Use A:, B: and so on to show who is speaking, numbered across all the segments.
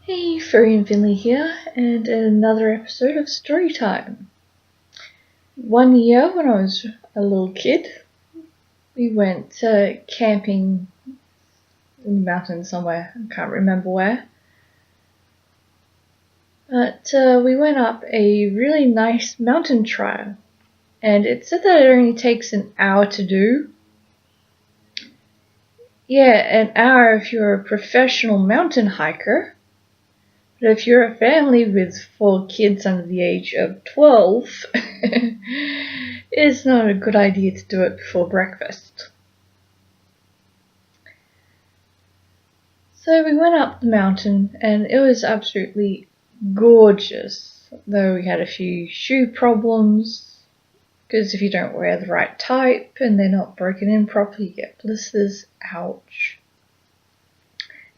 A: Hey, Furry and Finley here, and another episode of Storytime. One year, when I was a little kid, we went camping in the mountains somewhere. I can't remember where. But we went up a really nice mountain trail, and it said that it only takes an hour to do. Yeah, an hour if you're a professional mountain hiker. But if you're a family with 4 kids under the age of 12, it's not a good idea to do it before breakfast. So we went up the mountain and it was absolutely gorgeous, though we had a few shoe problems, because if you don't wear the right type and they're not broken in properly, you get blisters. Ouch.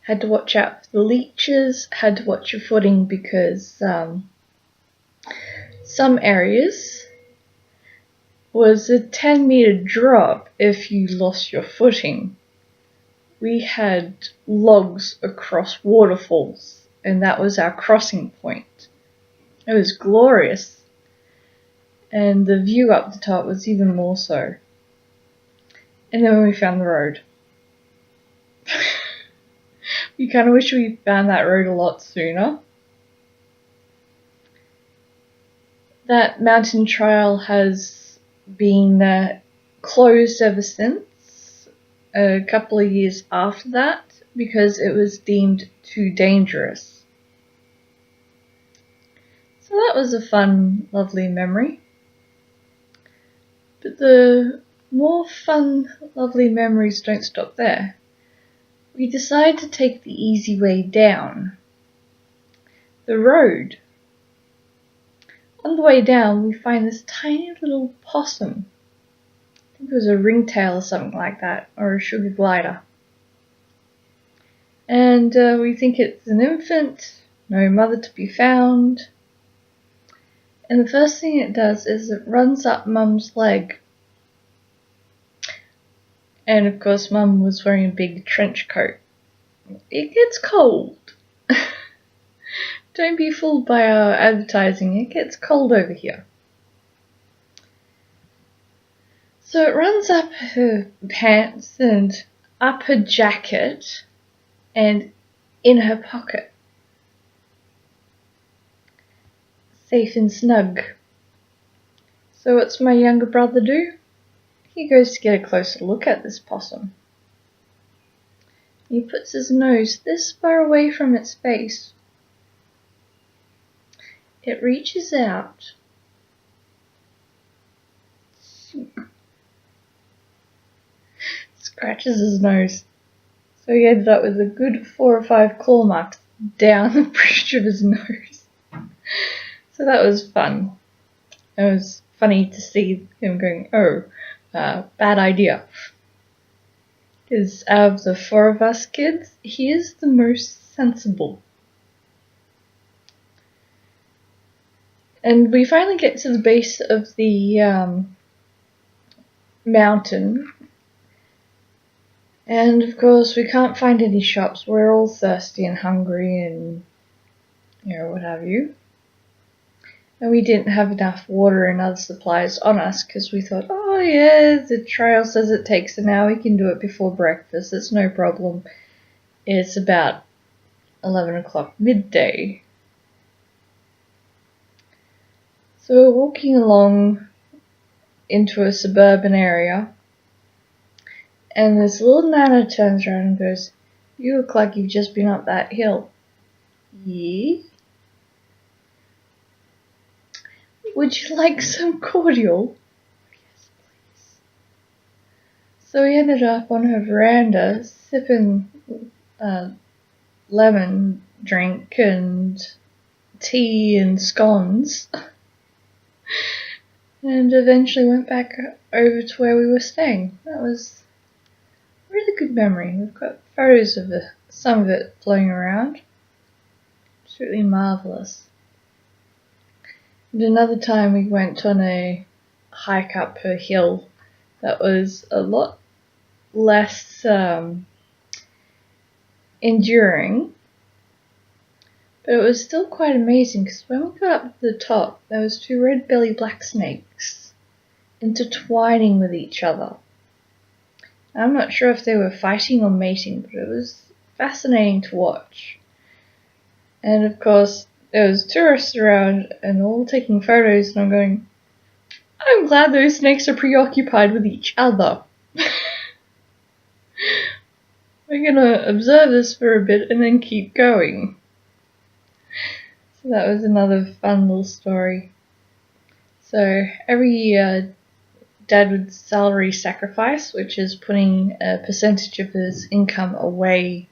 A: Had to watch out for the leeches, had to watch your footing because some areas was a 10-meter drop if you lost your footing. We had logs across waterfalls, and that was our crossing point. It was glorious, and the view up the top was even more so. And then when we found the road, we kind of wish we found that road a lot sooner. That mountain trail has been closed ever since, a couple of years after that, because it was deemed too dangerous. So that was a fun, lovely memory. But the more fun, lovely memories don't stop there. We decided to take the easy way down. The road. On the way down, we find this tiny little possum. I think it was a ringtail or something like that, or a sugar glider. And we think it's an infant, no mother to be found. And the first thing it does is it runs up Mum's leg. And of course Mum was wearing a big trench coat. It gets cold. Don't be fooled by our advertising, it gets cold over here. So it runs up her pants and up her jacket and in her pocket. Safe and snug. So what's my younger brother do? He goes to get a closer look at this possum. He puts his nose this far away from its face. It reaches out, scratches his nose. So he ended up with a good 4 or 5 claw marks down the bridge of his nose. So that was fun. It was funny to see him going, bad idea. Because out of the 4 of us kids, he is the most sensible. And we finally get to the base of the mountain. And of course we can't find any shops. We're all thirsty and hungry and, what have you. And we didn't have enough water and other supplies on us because we thought, oh yeah, the trail says it takes an hour, we can do it before breakfast, it's no problem. It's about 11 o'clock midday. So we're walking along into a suburban area, and this little nana turns around and goes, you look like you've just been up that hill. Yeah? Would you like some cordial? Yes, please. So we ended up on her veranda sipping lemon drink and tea and scones. And eventually went back over to where we were staying. That was a really good memory. We've got photos of some of it floating around. Absolutely marvellous. And another time we went on a hike up a hill that was a lot less enduring. But it was still quite amazing because when we got up to the top, there was 2 red-bellied black snakes intertwining with each other. I'm not sure if they were fighting or mating, but it was fascinating to watch. And of course, there was tourists around and all taking photos, and I'm going, I'm glad those snakes are preoccupied with each other. We're gonna observe this for a bit and then keep going. So that was another fun little story. So every year, Dad would salary sacrifice, which is putting a percentage of his income away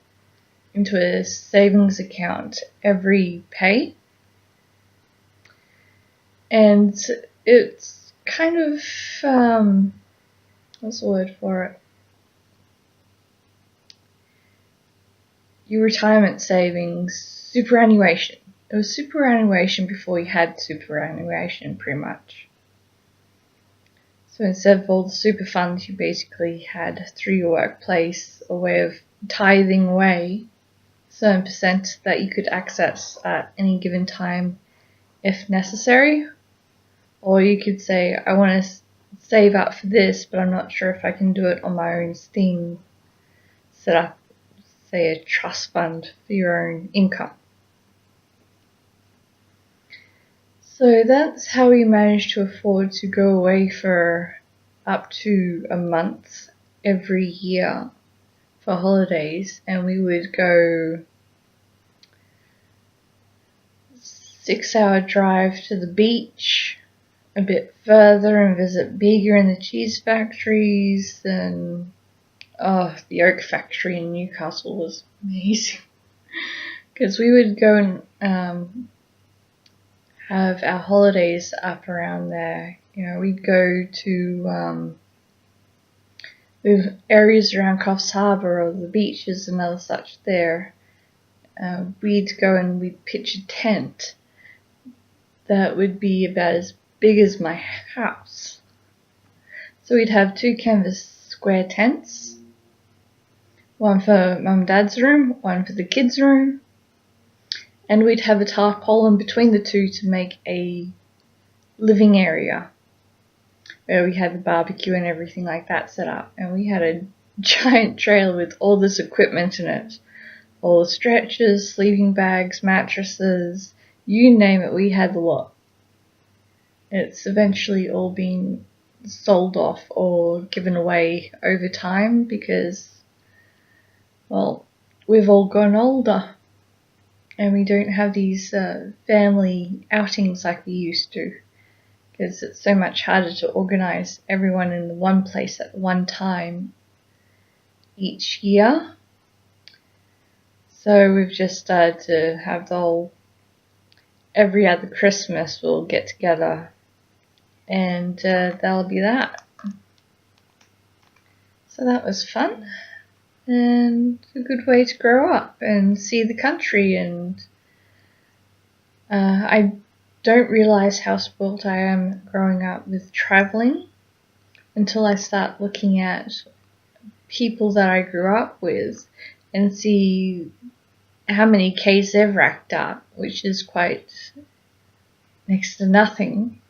A: into a savings account every pay. And it's kind of, what's the word for it? Your retirement savings, superannuation. It was superannuation before you had superannuation, pretty much. So instead of all the super funds, you basically had through your workplace a way of tithing away a certain percent that you could access at any given time if necessary. Or you could say, I want to save up for this, but I'm not sure if I can do it on my own steam. Set up, say, a trust fund for your own income. So that's how we managed to afford to go away for up to a month every year for holidays, and we would go 6-hour drive to the beach, a bit further, and visit Bega and the cheese factories, and the oak factory in Newcastle was amazing because we would go and have our holidays up around there. You know, we'd go to the areas around Coffs Harbour or the beaches and other such there. We'd go and we'd pitch a tent that would be about as big as my house. So we'd have 2 canvas square tents, one for Mum and Dad's room, one for the kids' room, and we'd have a tarpaulin between the 2 to make a living area where we had the barbecue and everything like that set up. And we had a giant trailer with all this equipment in it. All the stretchers, sleeping bags, mattresses, you name it, we had the lot. It's eventually all been sold off or given away over time because, well, we've all grown older. And we don't have these family outings like we used to, because it's so much harder to organise everyone in one place at one time each year. So we've just started to have the whole every other Christmas we'll get together, and that'll be that. So that was fun. And a good way to grow up and see the country, and I don't realise how spoilt I am growing up with travelling until I start looking at people that I grew up with and see how many Ks they've racked up, which is quite next to nothing,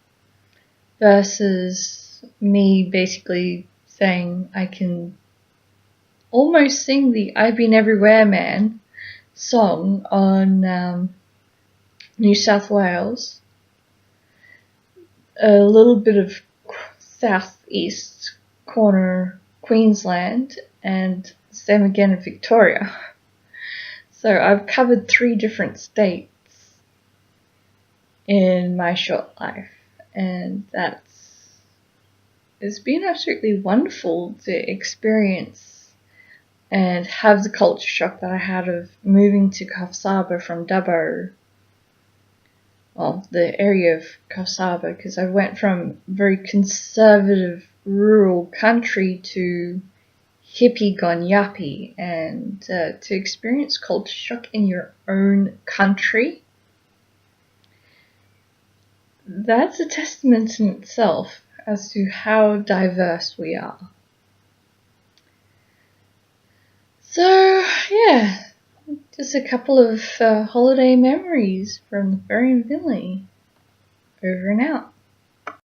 A: versus me basically saying I can almost sing the I've Been Everywhere Man song on New South Wales, a little bit of southeast corner Queensland, and same again in Victoria. So I've covered 3 different states in my short life, and it's been absolutely wonderful to experience and have the culture shock that I had of moving to Coffs Harbour from Dubbo, well, the area of Coffs Harbour, because I went from very conservative rural country to hippie gone yuppie, and to experience culture shock in your own country, that's a testament in itself as to how diverse we are. So, yeah, Just a couple of holiday memories from the Fairy Valley. Over and out.